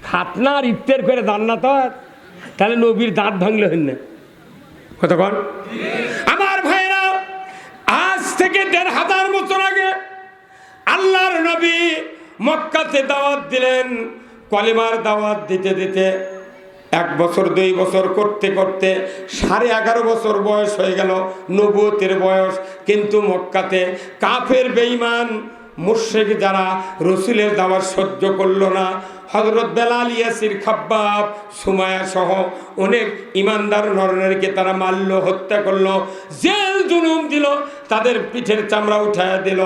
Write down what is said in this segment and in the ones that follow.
খাতনা আর ইফতার করে দান না তো, তাহলে নবীর দাঁত ভাঙলে হইন না কতক্ষণ। আমার ভাইরা, আজ থেকে ১৫০০ বছর আগে আল্লাহর নবী মক্কাতে দাওয়াত দিলেন। কলেমার দাওয়াত দিতে দিতে 1 বছর 2 বছর করতে করতে 11.5 বছর বয়স হয়ে গেল, নবুয়তের বয়স। কিন্তু মক্কাতে কাফের বেঈমান মুশরিক যারা রসুলের দাওয়াত সহ্য করলো না, হযরত বেলাল, ইয়াসির, খাব্বাব, সুমায়া সহ অনেক ইমানদার নরনারীকে তারা মারল, হত্যা করলো, জেল জুলুম দিল, তাদের পিঠের চামড়া উঠায় দিল।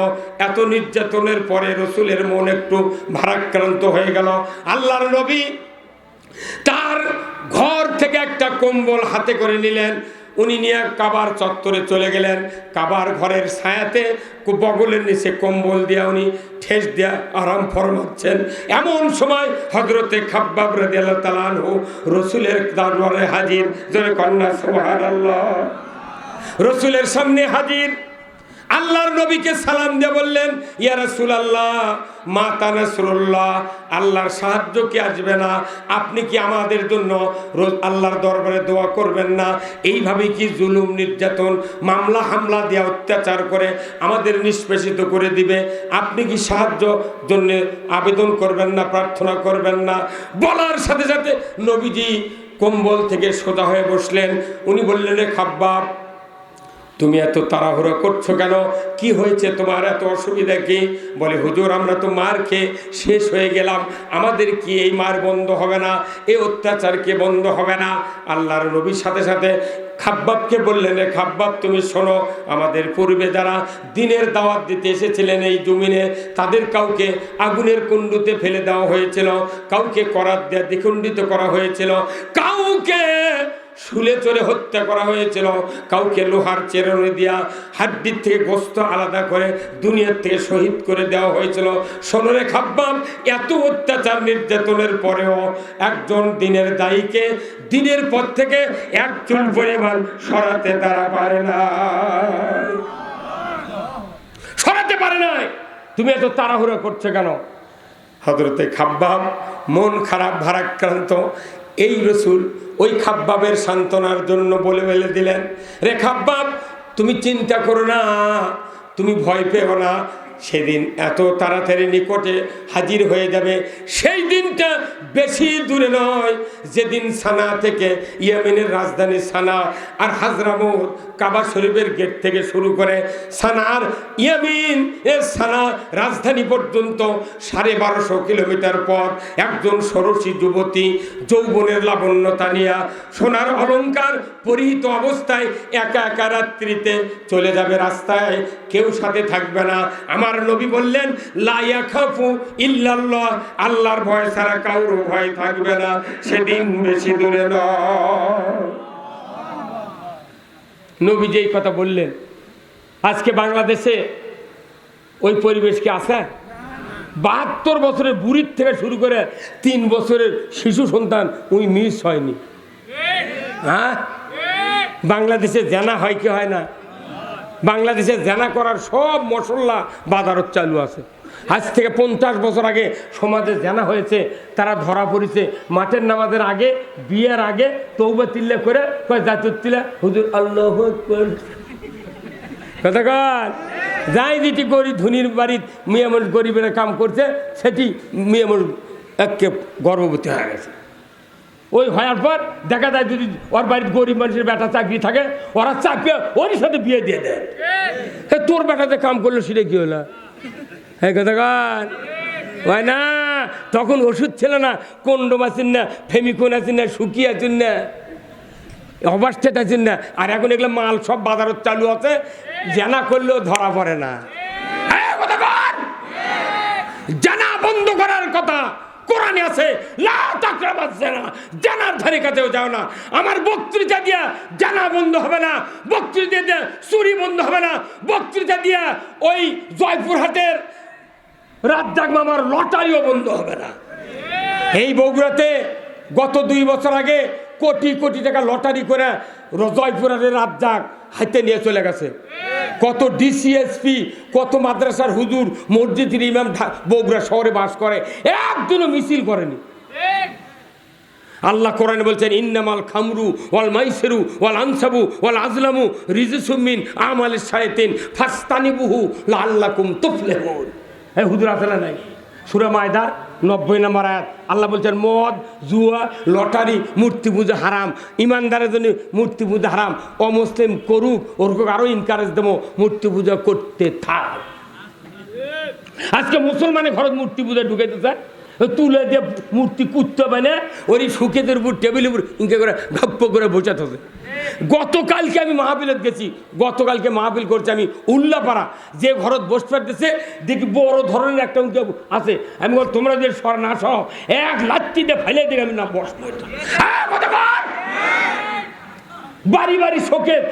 এত নির্যাতনের পরে রসুলের মন একটু ভারাক্রান্ত হয়ে গেল। আল্লাহর নবী তার ঘর থেকে একটা কম্বল হাতে করে নিলেন, উনি নিয়ে কাবার চত্বরে চলে গেলেন। কাবার ঘরের ছায়াতে বগলের নিচে কম্বল দিয়া উনি ঠেস দিয়া আরাম ফরমাচ্ছেন। এমন সময় হযরতে খাব্বাব রাদিয়াল্লাহু তাআলা আনহু রসুলের দরবারে হাজির। জোরে কন্যা সুবহানাল্লাহ। রসুলের সামনে হাজির। আল্লাহর নবীকে সালাম দিয়ে বললেন, ইয়া রাসূলুল্লাহ, মাতা নাসরুল্লাহ, আল্লাহর সাহায্য কি আসবে না? আপনি কি আমাদের জন্য আল্লাহর দরবারে দোয়া করবেন না? এইভাবে কি জুলুম, নির্যাতন, মামলা হামলা দিয়ে অত্যাচার করে আমাদের নিষ্পেষিত করে দিবে? আপনি কি সাহায্য জন্য আবেদন করবেন না, প্রার্থনা করবেন না? বলার সাথে সাথে নবীজি কম্বল থেকে সোজা হয়ে বসলেন। উনি বললেন, রে খাব্বাব, তুমি এত তাড়াহুড়ো করছো কেন? কি হয়েছে তোমার? এত অসুবিধা কি? বলে, হুজুর, আমরা তো মার খেয়ে শেষ হয়ে গেলাম, আমাদের কি এই মার বন্ধ হবে না? এই অত্যাচার কি বন্ধ হবে না? আল্লাহর নবীর সাথে সাথে খাব্বাবকে বললেন, রে খাব্বাব, তুমি শোনো, আমাদের পূর্বে যারা দিনের দাওয়াত দিতে এসেছিলেন এই জমিনে, তাদের কাউকে আগুনের কুণ্ডুতে ফেলে দেওয়া হয়েছিল, কাউকে করাত দিয়ে দ্বিখণ্ডিত করা হয়েছিল, কাউকে শুলে চলে হত্যা করা হয়েছিল, কাউকে লোহার চেরনে দিয়া হাড্ডির থেকে গোস্ত আলাদা করে দুনিয়ার থেকে শহীদ করে দেওয়া হয়েছিল। শোনরে খাব্বাব, এত অত্যাচার নির্যাতনের পরেও একজন দিনের দায়ীকে দিনের পর থেকে এক চুল পরিমাণ সরাতে তারা পারে না, সরাতে পারে নাই। তুমি এত তাড়াহুড়ো করছো কেন? হযরতে খাব্বাব মন খারাপ, ভারাক্রান্ত। এই রসুল ওই খাব্বাবের সান্ত্বনার জন্য বলে দিলেন, রে খাব্বাব, তুমি চিন্তা করো না, তুমি ভয় পেও না, সেদিন এত তাড়াতাড়ি নিকটে হাজির হয়ে যাবে। সেই দিনটা বেশি দূরে নয়, যেদিন সানা থেকে, ইয়েমেনের রাজধানী সানা আর হাজরামত, কাবা শরীফের গেট থেকে শুরু করে সানার ইয়েমেন সানা রাজধানী পর্যন্ত 1250 কিলোমিটার পর একজন ষোড়শী যুবতী যৌবনের লাবণ্যতা নিয়া সোনার অলংকার পরিহিত অবস্থায় একা একা রাত্রিতে চলে যাবে রাস্তায়, কেউ সাথে থাকবে না। আমার নবী বললেন, লা ইয়াখাফু ইল্লাল্লাহ, আল্লাহর ভয় ছাড়া কারো ভয় থাকবে না, সেদিন বেশি দূরে নয়। নবী যেই কথা বললেন, আজকে বাংলাদেশে ওই পরিবেশ কি আছে? 72 বছরের বুড়ির থেকে শুরু করে 3 বছরের শিশু সন্তান উনি মিস হয়নি। হ্যাঁ, বাংলাদেশে জানা হয় কি হয় না? বাংলাদেশে জানা করার সব মশলা বাজারত চালু আছে। আজ থেকে 50 বছর আগে সমাজে জানা হয়েছে, তারা ধরা পড়েছে মাঠের নামাজের আগে, বিয়ের আগে তওবা তিল্লা করে কয় জাতুত তিলা, হুজুর আল্লাহু আকবার। কতক্ষণ যাই যেটি গরিব ধনির বাড়ির মেয়ে মানুষ গরিবের কাম করছে, সেটি মেয়ে মানুষ একে গর্ভবতী হয়ে গেছে। ওই হওয়ার পর দেখা যায় যদি ওর বাড়ির গরিব মানুষের বেটা চাকরি থাকে, ওরা চাকরি ওর সাথে বিয়ে দিয়ে দেয়। তোর বেটাতে কাম করলো সেটা কি হলো? হ্যাঁ, কতক্ষণ হয় না? তখন ওষুধ ছিল না, কন্ডোম আছেন না, ফেমিকোন আছেন না, শুকিয়ে আছেন না, অবাস্টেট আছেন না। আর এখন এগুলো মাল সব বাজারত চালু আছে, জানা করলেও ধরা পড়ে না। জানা বন্ধ করার কথা কোরআনে আছে, লা তাকরাবাজ জানা, জানার ধারে কাছেও যাও না। আমার বক্তৃতা দিয়া জানা বন্ধ হবে না, বক্তৃতা দিয়া চুরি বন্ধ হবে না, বক্তৃতা দিয়া ওই জয়পুরহাটের রাজ্জাক মামার লটারিও বন্ধ হবে না। এই বগুড়াতে গত 2 বছর আগে কোটি কোটি টাকা লটারি করে জয়পুরহাটের রাজ্জাক হাতে নিয়ে চলে গেছে। কত ডিসিএসপি, কত মাদ্রাসার হুজুর, মসজিদের ইমাম বগুড়া শহরে বাস করে, একদিনও মিছিল করেনি। আল্লাহ কোরআনে বলছেন ইন্নামাল খামরু ওয়াল মাইসিরু ওয়াল আনসাবু ওয়াল আজলামু রিজসুম মিন আমালিশ শায়াতিন ফাসতানিবুহু লাআল্লাকুম তুফলিহুন। এই হুজুর আসলে নাই সূরা মায়দার 90 নম্বর আয়াত আল্লাহ বলছেন মদ জুয়া লটারি মূর্তি পূজা হারাম, ইমানদারের জন্য মূর্তি পূজা হারাম, অমুসলিম করুক ওরকম আরও এনকারেজ দেবো মূর্তি পূজা করতে থাক। আজকে মুসলমানের ঘরত মূর্তি পূজা ঢুকাইতেছে, তুলে দিয়ে মূর্তি কুত্তে বানে ওই সুখেদের উপর টেবিলের উপর ইনকে করে গপ্প করে বসাতে হবে। গতকালকে আমি মাহফিলত গেছি, গতকালকে মাহফিল করছি আমি উল্লাপাড়া, যে ঘরত বসতে পারতেছে দেখি বড় ধরনের একটা উনকে আছে। আমি বল তোমরা যে সর না সহ এক লাত্তিতে ফেলে দেখে আমি না বসবো। বাড়ি বাড়ি শোকের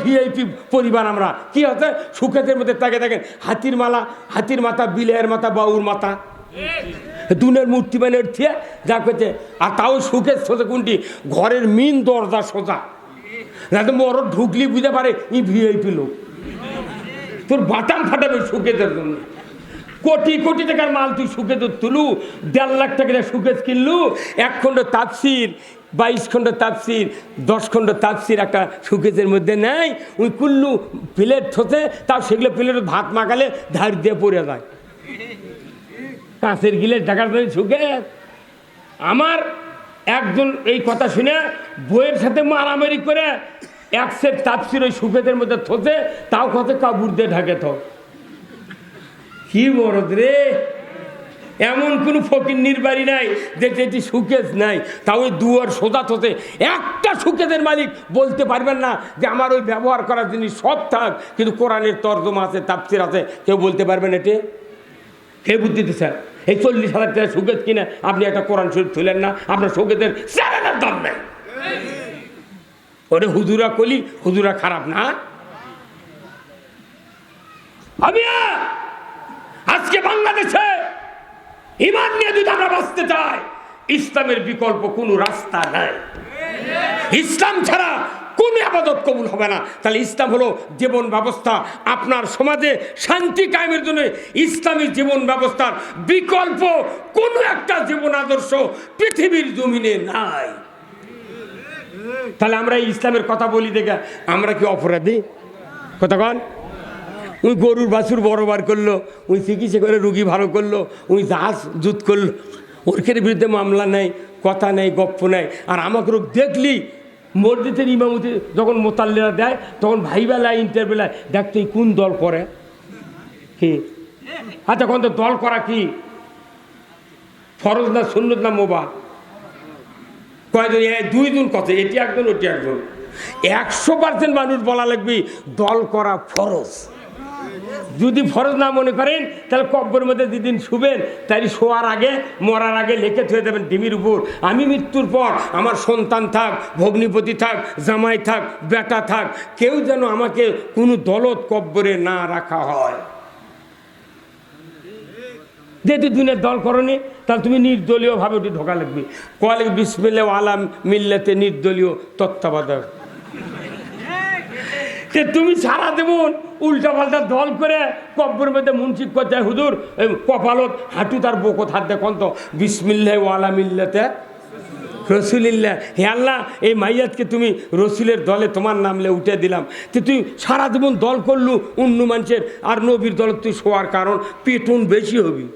ভিআইপি পরিবার আমরা কি আছে সুখেদের মধ্যে তাকে দেখেন হাতির মালা, হাতির মাথা, বিলের মাথা, বাউর মাথা, দুনের মূর্তি মানে উঠিয়ে যা করছে। আর তাও সুখের সোজা কোনটি ঘরের মেন দরজা সোজা, যাতে বড় ঢুকলি বুঝতে পারে ই ভিআইপি লোক, তোর বাটাম ফাটাবে সুখেদের জন্য। কোটি কোটি টাকার মাল তুই সুখে তো তুলু, 1.5 লাখ টাকা সুখেজ কিনলু, 1 খণ্ড তাফসির, 22 খণ্ড তাফসির, 10 খণ্ড তাফসির একটা সুখেজের মধ্যে নেই, ওই কুল্লু প্লেট থতে, তাও সেগুলো প্লেট ভাত মাখালে ধার দিয়ে পড়ে যায়। কাঁচের গিলে টাকার জন্য সুখেজ। আমার একজন এই কথা শুনে বইয়ের সাথে মারামারি করে 1 সেট তাফসির ওই সুখেজের মধ্যে থতে, তাও কত কাপড় দিয়ে ঢাকে তো। কি বড় রে, এমন কোনো ফকির নির্বাড়ি নাই যে যেটি সুকেজ নাই, তাও ওই দুয়ার সোজা থতে একটা সুকেজের মালিক বলতে পারবেন না যে আমার ওই ব্যবহার করার জিনিস সব থাক, কিন্তু কোরআনের তর্জমা আছে, তাফসির আছে, কেউ বলতে পারবেন এটি? কে বুদ্ধি দিচ্ছেন? এই 40,000 টাকা সুকেজ কিনে আপনি একটা কোরআন শরীফ তুলেন না, আপনার সুকেজের স্যারের দাম নেই। ওরে হুজুরা কলি, হুজুরা খারাপ না। আমি আজকে বাংলাদেশে ইমান নিয়ে যদি আমরা বাঁচতে চাই, ইসলামের বিকল্প কোনো রাস্তা নাই। ইসলাম ছাড়া কোনো ইবাদত কবুল হবে না। তাহলে ইসলাম হলো জীবন ব্যবস্থা। আপনার সমাজে শান্তি কায়েমের জন্য ইসলামী জীবন ব্যবস্থার বিকল্প কোনো একটা জীবন আদর্শ পৃথিবীর জমিনে নাই। তাহলে আমরা ইসলামের কথা বলি দেখে আমরা কি অপরাধী? কথা কন। ওই গরুর বাছুর বড় বার করলো, ওই চিকিৎসা করে রুগী ভালো করলো, ওই জাহাজ জুত করলো, ওর বিরুদ্ধে মামলা নেই, কথা নেই, গপ্প নেই। আর আমাকে রোগ দেখলি মসজিদের ইমামতি যখন মোতাল্লিরা দেয় তখন ভাইবেলায় ইন্টারবেলায় দেখতে কোন দল করে কি। আচ্ছা কোন দল করা কি ফরজ না সুন্নত না মোবা? কয়জন? 2 জন কথা, এটি একজন ওটি একজন। 100% মানুষ বলা লাগবে দল করা ফরজ। যদি ফরজ না মনে করেন তাহলে কব্বরের মধ্যে যেদিন শুবেন তাই শোয়ার আগে, মরার আগে লিখে থুয়ে দেবেন ডিমির উপর, আমি মৃত্যুর পর আমার সন্তান থাক, ভগ্নিপতি থাক, জামাই থাক, বেটা থাক, কেউ যেন আমাকে কোনো দলত কব্বরে না রাখা হয়। যেহেতু দুনিয়ার দল করনি তাহলে তুমি নির্দলীয়ভাবে ওটি ঢোকা লাগবে। কলে বিসমিল্লাহ আলাম মিল্লাতে নির্দলীয় তত্ত্বাবধায়ক। তুমি সারা দেবন উল্টা পাল্টা দল করে কব্বরের মধ্যে মুন্সিক করতে হুজুর কপালত হাঁটু তার বকত হাত দেখুন তো বিসমিল্লাহ ওয়ালা মিল্লাতে রসুলিল্লাহ। হে আল্লাহ, এই মাইয়াতকে তুমি রসুলের দলে তোমার নামলে উঠে দিলাম। তো তুই সারা জীবন দল করলু অন্য মানুষের, আর নবীর দলে তুই শোয়ার কারণ পেটন বেশি হবি।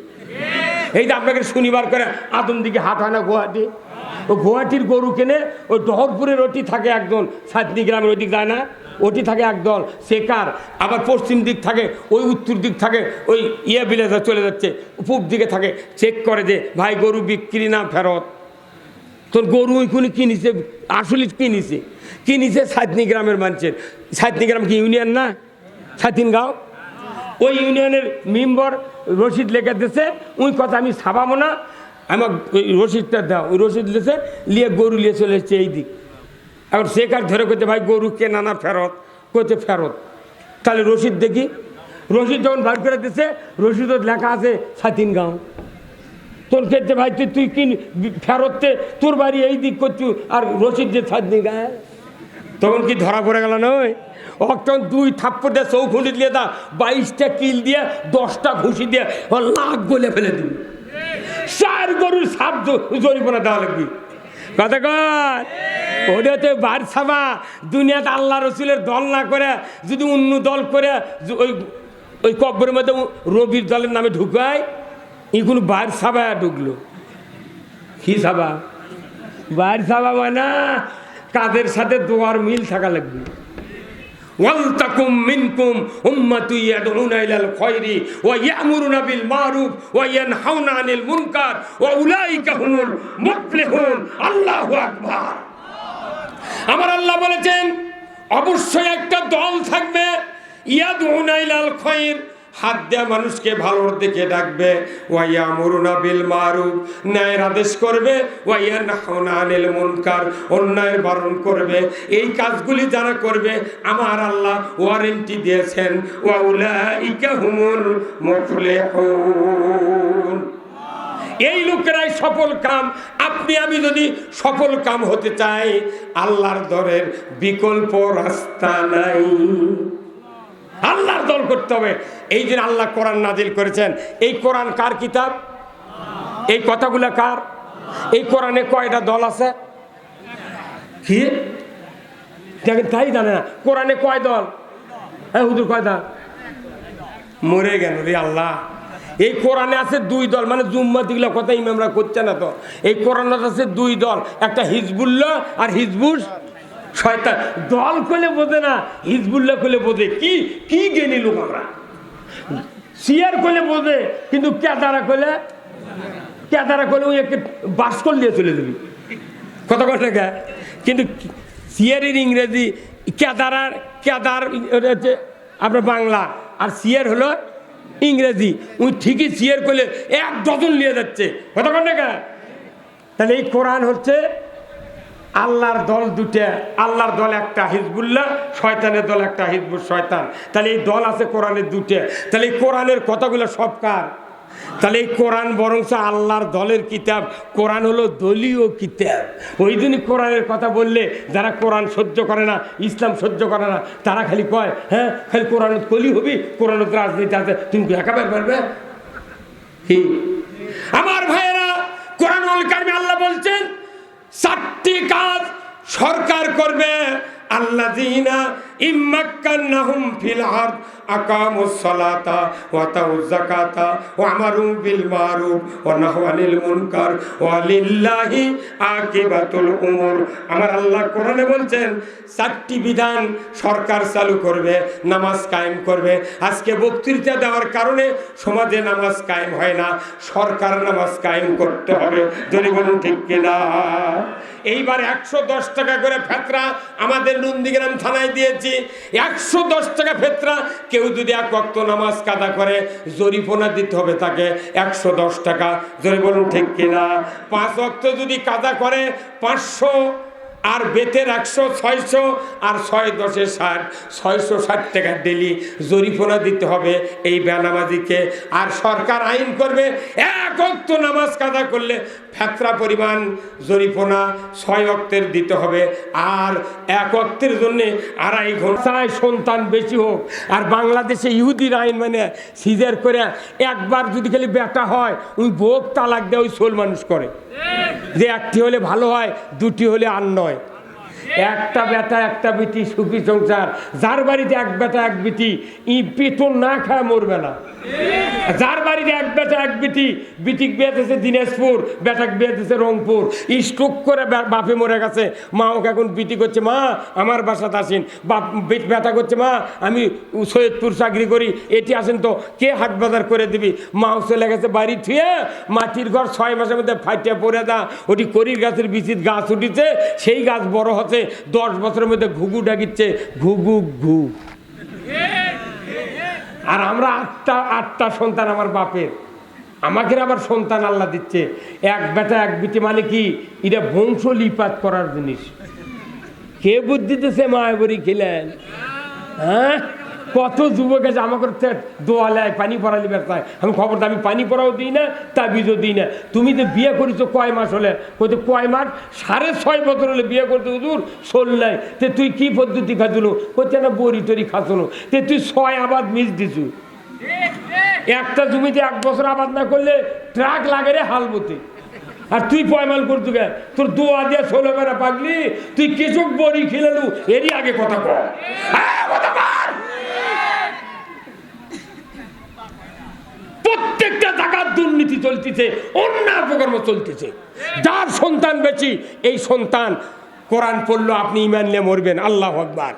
এই যে আপনাকে শনিবার করে আদম দিকে হাট হয় না গুয়াহাটি, ও গুয়াহাটির গরু কেনে ওই ডহরপুরের ওটি থাকে একজন, সাতনি গ্রামের ওই দিক যায় না, ওটি থাকে একদল শেকার, আবার পশ্চিম দিক থাকে, ওই উত্তর দিক থাকে ওই বিলেজে চলে যাচ্ছে, পূব দিকে থাকে, চেক করে যে ভাই গরু বিক্রি না ফেরত। তোর গরু ওইখানে কিনিছে, আসলে কিনিছে সাতনি গ্রামের মানুষের। সাতনি গ্রাম কি ইউনিয়ন না? সাতিন গাঁও, ওই ইউনিয়নের মেম্বার রসিদ লেখা দিয়েছে, ওই কথা আমি ছাপাবো না, আমার রসিদটা দাও। ওই রসিদ লিখেছে, নিয়ে গরু নিয়ে চলে এসছে এই দিক। এখন শেখার ধরে করতে ভাই গরু কেনা না ফেরত, করতে ফেরত। তাহলে রসিদ দেখি, রসিদ যখন বার করে দিচ্ছে রসিদ লেখা আছে সাতিন গাঁও। তোর ক্ষেত্রে ভাই তুই কিন ফেরততে তোর বাড়ি এই দিক করছু, আর রসিদ যে সাতনি গায়ে, তখন কি ধরা পড়ে গেল না? ওই তখন 2 থাপ্পড় দিয়ে চৌখুঁটি দিয়ে দা, 22টা কিল দিয়ে 10টা ঘুষি দিয়ে লাখ গলে ফেলে দিবি। 4 গরুর সাপ জরিমানা দেওয়া লাগবে। কথা কর ওটা তো বার ছাবা দুনিয়াতে আল্লাহ রসুলের দল না করে যদি অন্য দল করে ওই ওই কব্বরের মধ্যে রবির দলের নামে ঢুকায় এগুলো বার ছাবা ঢুকলো কি ছাবা বার ছাবা মানে কাদের সাথে দোয়ার মিল থাকা লাগবে ওয়ালতাকুম মিনকুম উম্মাতুন ইয়াদউনা ইলাল খায়রি ওয়া ইয়া'মুরুনা বিল মারুফ ওয়া ইয়ানহাউনা আনিল মুনকার ওয়া উলাইকা হুমুল মুফলিহুন আল্লাহু আকবার। আমার আল্লাহ বলেছেন অবশ্যই একটা দল থাকবে ইয়াদউনা ইলাল খায়র হাত দেয়া মানুষকে ভালোর দিকে ডাকবে ওয়া ইয়া'মুরুনা বিল মারুফ ন্যায়ের আদেশ করবে ওয়া ইয়ানহাউনা আনিল মুনকার অন্যায়ের বারণ করবে। এই কাজগুলি যারা করবে আমার আল্লাহ ওয়ারেন্টি দিয়েছেন ওয়া উলাইকা হুমুল মুফলিহুন। এই লোকেরাই সফল কাম। আপনি আমি যদি সফল কাম হতে চাই আল্লাহর দরের বিকল্প রাস্তা নাই, আল্লাহর দল করতে হবে। এই যে আল্লাহ কোরআন নাজিল করেছেন, এই কোরআন কার কিতাব? এই কথাগুলো কার? এই কোরআনে কয়টা দল আছে কি দেখেন তাই জানে না। কোরআনে কয় দল? হ্যাঁ হুজুর কয় দল? মরে গেল রে আল্লাহ। এই কোরআনে আছে দুই দল, মানে জুম্মাতিগুলো কথা ইমামরা করছে না তো। এই কোরআনে আছে দুই দল, একটা হিজবুল্লাহ আর হিজবুল শয়তান। দল করলে বোঝে না, হিজবুল্লাহ করলে বোঝে। কি কি জ্ঞানী লোক আমরা। সিয়ার করলে বোঝে, কিন্তু কেদারা করলে ওই একটা বাসকল দিয়ে চলে যাবি কথা কথা কে। কিন্তু সিয়ারের ইংরেজি কেদার হচ্ছে আপনার বাংলা, আর সিয়ার হলো ইংরেজি। ওই ঠিকই সিয়ার করলে এক ডজন নিয়ে যাচ্ছে কথা কথা কে। তাহলে এই কোরআন হচ্ছে আল্লাহর দল দুটা, আল্লাহর দল একটা হিজবুল্লাহ, শয়তানের দল একটা হিজবুল শয়তান। তাহলে এই দল আছে কোরআনের দুটা। তাহলে এই কোরআনের কথাগুলো সব কার? তাহলে এই কোরআন বরং আল্লাহর দলের কিতাব। কোরআন হলো দলীয় কিতাব। ওই জন্যই কোরআনের কথা বললে যারা কোরআন সহ্য করে না, ইসলাম সহ্য করে না, তারা খালি কয় হ্যাঁ খালি কোরআন কলি হবি, কোরআন রাজনীতি আছে, তুমি একেবারে পারবে কি? আমার ভাইয়েরা, কোরআনুল কারিমে আল্লাহ বলছেন 4টি কাজ সরকার করবে। আল্লাযীনা ইম্মাক্কান্নাহুম ফিল আরদ আকামুস সালাতা ওয়া আতাউয যাকাতা ওয়া আমারু বিল মারুফ ওয়া নাহাউ আনিল মুনকার ওয়া লিল্লাহি আকিবাতুল উমুর। আমার আল্লাহ কোরআনে বলছেন 4টি বিধান সরকার চালু করবে, নামাজ কায়েম করবে। আজকে বক্তৃতা দেওয়ার কারণে সমাজে নামাজ কায়েম হয় না, সরকার নামাজ কায়েম করতে হবে। যদি বলুন ঠিক কিনা? এইবার 110 টাকা করে ফেতরা আমাদের নন্দীগ্রাম থানায় দিয়েছি। 110 টাকা ফেতরা। কেউ যদি 1 ওয়াক্ত নামাজ কাদা করে জরিমানা দিতে হবে তাকে 110 টাকা। যদি বলুন ঠিক কিনা? 5 ওয়াক্ত যদি কাদা করে 500, আর বেতের 100, 600, আর 6 10 60, 660 টাকা ডেলি জরিমানা দিতে হবে এই বেনামাজিকে। আর সরকার আইন করবে 1 ওয়াক্ত নামাজ কাদা করলে ফেতরা পরিমাণ জরিমানা 6 ওয়াক্তের দিতে হবে। আর 1 ওয়াক্তের জন্য 2.5 ঘন্টায় সন্তান বেশি হোক। আর বাংলাদেশে ইহুদির আইন মানে সিজার করে একবার যদি খালি বেটা হয় ওই ভোগ তালাক দেয়, ওই সোল মানুষ করে যে 1টি হলে ভালো হয়, 2টি হলে আর নয়। একটা বেটা একটা বেটি সুখী সংসার। যার বাড়িতে 1 বেটা 1 বেটি পেটন না খায় মরবে না। যার বাড়িতে 1 বেটা 1 বেটি, বেটিক বিয়ে দিয়েছে দিনাজপুর, বেটাক বিয়ে দিয়েছে রংপুর, স্ট্রোক করে বাপে মরে গেছে, মা ওকে এখন বিটি করছে মা আমার বাসাতে আসেন। বাপ বেটা করছে মা আমি সৈয়দপুর চাকরি করি, এটি আসেন তো কে হাট বাজার করে দিবি। মাও চলে গেছে বাড়ি থুয়ে, মাটির ঘর 6 মাসের মধ্যে ফাটিয়ে পড়ে দা। ওটি করির গাছের বিচিত গাছ উঠিছে, সেই গাছ বড় হচ্ছে, 10 বছরের মধ্যে ঘুঘু ডাকিচ্ছে ঘুঘু ঘু। আর আমরা 8টা সন্তান আমার বাপের, আমাকে আবার সন্তান আল্লাহ দিচ্ছে 1 বেটা 1 বেটি। মানে কি এটা বংশ লিপাত করার জিনিস। কে বুদ্ধি দিতেছে মায়াবরি খেলেন? হ্যাঁ কত যুবক আছে আমাকে দোয়ালায় পানি পড়ালি চায়। আমি খবরটা আমি পানি পড়াও দিই না, তাবিজও দিই না। তুমি যে বিয়ে করেছো কয় মাস হলে? কইতে কয় মাস? 6.5 বছর হলে বিয়ে করতে হুজুর চল নাই। তে তুই কি পদ্ধতি খাচ্ছু? করছে না বড়ি টরি খাচ্ছু। তে তুই 6 আবাদ মিস দিছু। একটা জমিতে 1 বছর আবাদ না করলে ট্রাক লাগে রে হাল বতে। আর তুই পয়মাল করতু গে, তোর দোয়া দিয়ে ষোলো বেড়া পাগলি, তুই কেচক বড়ি খেলেলু, এরই আগে কথা কর। প্রত্যেকটা জায়গার দুর্নীতি চলতেছে, অন্যায় অপকর্ম চলতেছে। যার সন্তান বেশি, এই সন্তান কোরআন পড়লো আপনি ঈমান নিয়ে মরবেন। আল্লাহু আকবার।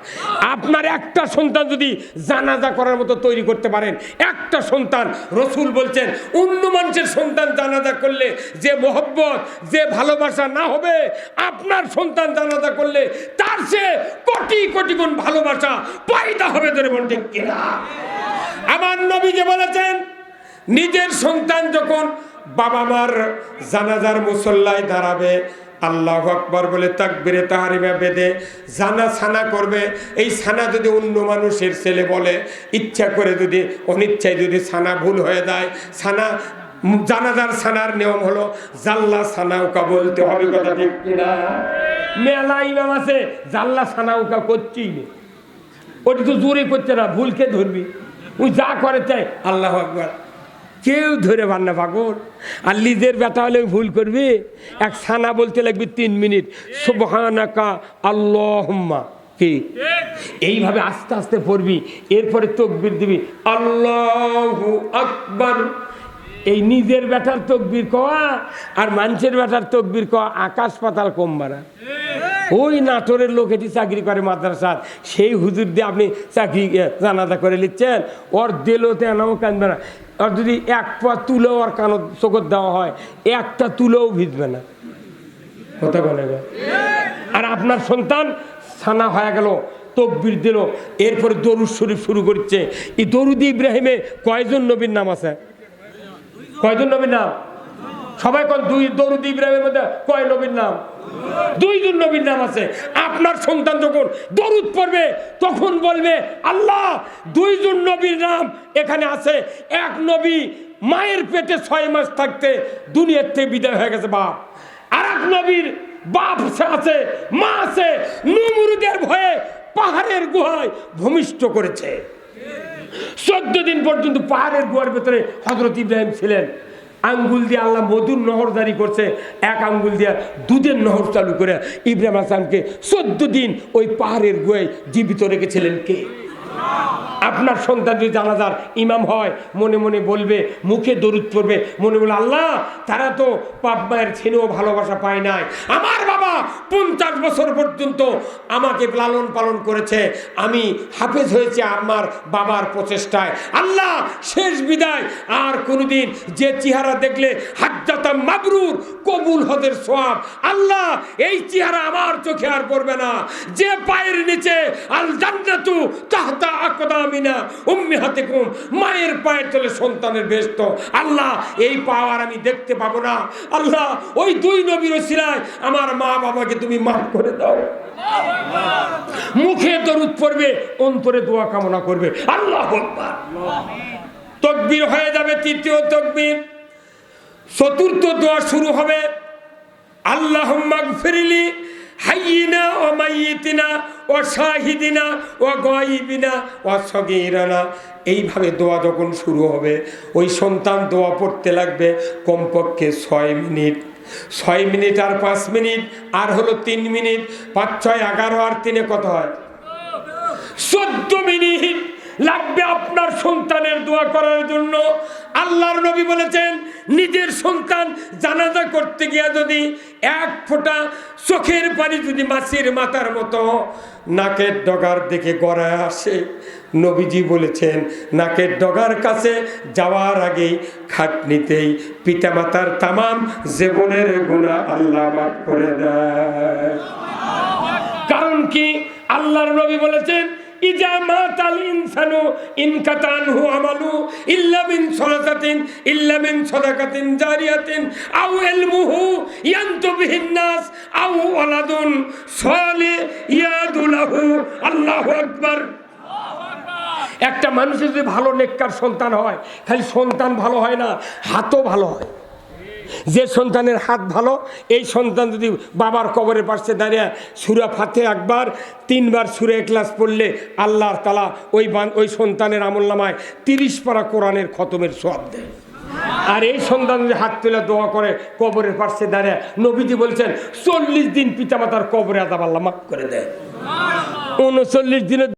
আপনার একটা সন্তান যদি জানাজা করার মতো তৈরি করতে পারেন, একটা সন্তান, রসুল বলছেন অন্য মানুষের সন্তান জানাজা করলে যে মোহব্বত, যে ভালোবাসা না হবে, আপনার সন্তান জানাজা করলে তার সে কোটি কোটি গুণ ভালোবাসা পয়দা হবে। ধরে বলুন ঠিক কিনা? আমার নবী যে বলেছেন, নিজের সন্তান যখন বাবা মার জানাজার মুসল্লায় দাঁড়াবে, আল্লাহু আকবার বলে তাকবীরে তাহরিমা বেঁধে জানা সানা করবে। এই সানা যদি অন্য মানুষের ছেলে বলে, ইচ্ছা করে যদি অনিচ্ছায় যদি সানা ভুল হয়ে যায়, সানা জানাজার সানার নিয়ম হলো জাল্লা সানাউকা বলতে হবে। কথা ঠিক কিনা? মেলা ইমাম আছে জাল্লা সানাউকা করছেই না, ওটি তো জোরে করছে না, ভুলকে ধরবি, ওই যা করে চাই আল্লাহু আকবার, কেউ ধরে বান্না পাগল। আর লিজের বেটা হলে ভুল করবি, এক সানা বলতে লাগবে 3 মিনিট, সুবহানাকা আল্লাহুম্মা, কি এইভাবে আস্তে আস্তে পড়বি। এরপরে তাকবীর দিবি আল্লাহু আকবার। এই নিজের বেটার তাকবীর কওয়া আর মানুষের বেটার তাকবীর কওয়া আকাশ পাতাল কম বাড়া। ওই নাটোরের লোক এটি চাকরি করে মাদ্রাসার, সেই হুজুর দিয়ে আপনি চাকরি জানাজা করে নিচ্ছেন, ওর দিলতে এনাও কাঁদবে না। আর যদি এক পা তুলেও আর কানো চোখত দেওয়া হয়, একটা তুলেও ভিজবে না। কথা বলে। আর আপনার সন্তান সানা হয়ে গেল, তাকবীর দিল, এরপরে দরুদ শরীফ শুরু করছে। এই দরুদ ইব্রাহিমে কয়জন নবীর নাম আছে? কয়জন নবীর নাম? সবাই কোন? 2। দরুদ ইব্রাহিমের মধ্যে কয় নবীর নাম? 2 জন নবীর নাম আছে। আপনার সন্তান যখন দরুদ পড়বে তখন বলবে আল্লাহ 2 জন নবীর নাম এখানে আছে। এক নবী মায়ের পেটে 6 মাস থাকতে দুনিয়ার থেকে বিদায় হয়ে গেছে বাপ, আর এক নবীর বাপ আছে, মা আছে, নমরুদের ভয়ে পাহাড়ের গুহায় ভূমিষ্ঠ করেছে। 14 দিন পর্যন্ত পাহাড়ের গুহার ভেতরে হযরত ইব্রাহিম ছিলেন। আঙ্গুল দিয়ে আল্লাহ মধুর নহর জারি করছে, এক আঙ্গুল দিয়ে দুধের নহর চালু করে ইব্রাহিম আলাইহিসসালামকে 14 দিন ওই পাহাড়ের গুহায় জীবিত রেখেছিলেন কে? আপনার সন্তান যদি জানাজার ইমাম হয়, মনে মনে বলবে, মুখে দরুদ পড়বে, মনে বলে আল্লাহ তারা তো বাপ মায়ের ছেলেও ভালোবাসা পায় নাই, আমার বাবা 50 বছর পর্যন্ত আমাকে লালন পালন করেছে, আমি হাফেজ হয়েছি আমার বাবার প্রচেষ্টায়, আল্লাহ শেষ বিদায় আর কোনোদিন যে চেহারা দেখলে হাজ্জাতাম মাবরুর, কবুল হজের সওয়াব, আল্লাহ এই চেহারা আমার চোখে আর পড়বে না। যে পায়ের নিচে আল জান্নাতু তাহতা আকদামিনা উম্মাহাতিকুম, মায়ের পায়ের তলে সন্তানের বেহেশত, আল্লাহ এই পাওয়ার আমি দেখতে পাবো না। আল্লাহ ওই 2 নবীর ওসিলায় আমার মা বাবাকে তুমি মাফ করে দাও। মুখে দরুদ পড়বে, অন্তরে দোয়া কামনা করবে। আল্লাহু আকবার। তাকবীর হয়ে যাবে 3য় তাকবীর, 4র্থ দোয়া শুরু হবে আল্লাহুম্মা গফিরলি হাইয়িনা ওয়া মাইয়িতিনা ওয়া শাহিদিনা ওয়া গায়িবিনা ওয়া সগীরানা। এইভাবে দোয়া যখন শুরু হবে, ওই সন্তান দোয়া পড়তে লাগবে কমপক্ষে 6 মিনিট। 6 মিনিট আর 5 মিনিট আর হলো 3 মিনিট, 5 6 11 আর 3 কত হয়? 14 মিনিট লাগবে আপনার সন্তানের দোয়া করার জন্য। আল্লাহর নবী বলেছেন, নিজের সন্তান জানাজা করতে গিয়ে যদি 1 ফোঁটা চোখের পানি যদি মাছির মাথার মতো নাকের ডগার দিকে গড়ায় আসে, নবীজি বলেছেন নাকের ডগার কাছে যাওয়ার আগেই খাটনিতেই পিতামাতার তামাম জীবনের গুনাহ আল্লাহ মাফ করে দেয়। কারণ কি? আল্লাহর নবী বলেছেন ইজা মাতাল ইনসানু ইনকাতানহু আমালু ইল্লা মিন সালাতাতিন ইল্লা মিন সাদাকাতিন জারিয়াতিন আও ইলমুহু ইয়ানতুবিহিন নাস আও ওয়ালাদুন সালিহ ইয়াদুলাহু। আল্লাহু আকবার। একটা মানুষের যদি ভালো নেককার সন্তান হয়, খালি সন্তান ভালো হয় না, হাতও ভালো হয়। যে সন্তানের হাত ভালো, এই সন্তান যদি বাবার কবরের পাশে দাঁড়িয়ে সূরা ফাতিহা একবার 3 বার সূরা ইখলাস পড়লে আল্লাহ তাআলা ওই সন্তানের আমলনামায় 30 পারা কোরআনের খতমের সওয়াব দেয়। আর এই সন্তান যদি হাত তুলে দোয়া করে কবরের পাশে দাঁড়িয়ে, নবীজি বলছেন 40 দিন পিতামাতার কবরে আযাব আল্লাহ মাফ করে দেয়। 39 দিনের